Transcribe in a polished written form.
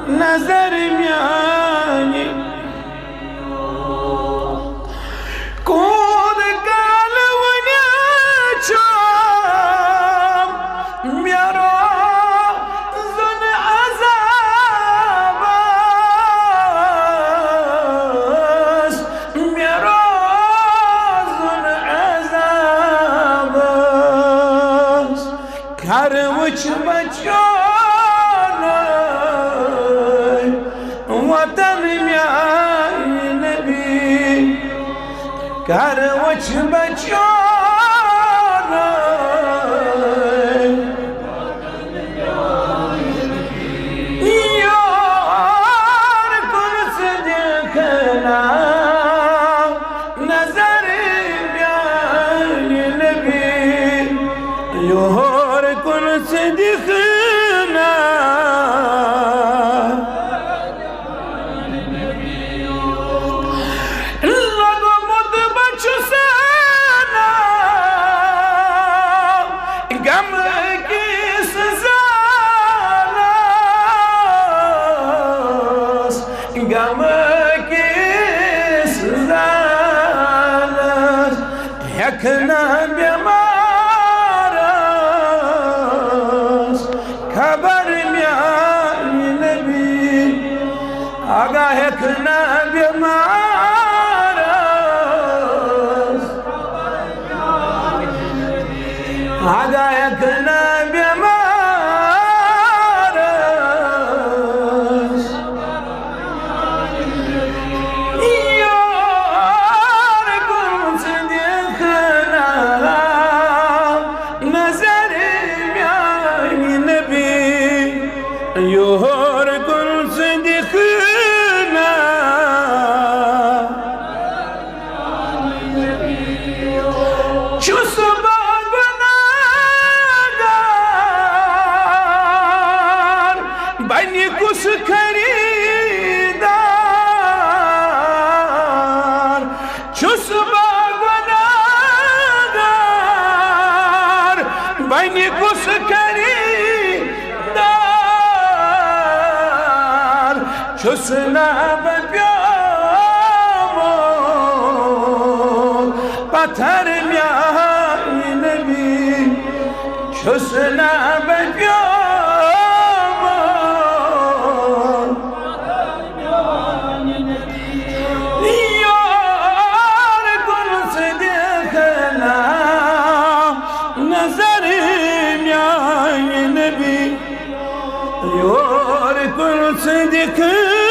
نظر میانی کود کالونیا چام میارا زن عذابس میارا زن عذابس کروچ بچو وطن میای نبی کروچ بچانه یار کن صدقنا نظر میای نبی یار کن صدقنا هكنا بمارس خبر میای نبی آگا هكنا بمارس آگا هكنا بمارس يهور كل صديقنا شو سببنا دار بني كوس خريدار شو سببنا دار بني كوس چسنا بپیامون بطر میای نبی چسنا بپیامون یار کن صدقنا نظر میای نبی یار کن صدقنا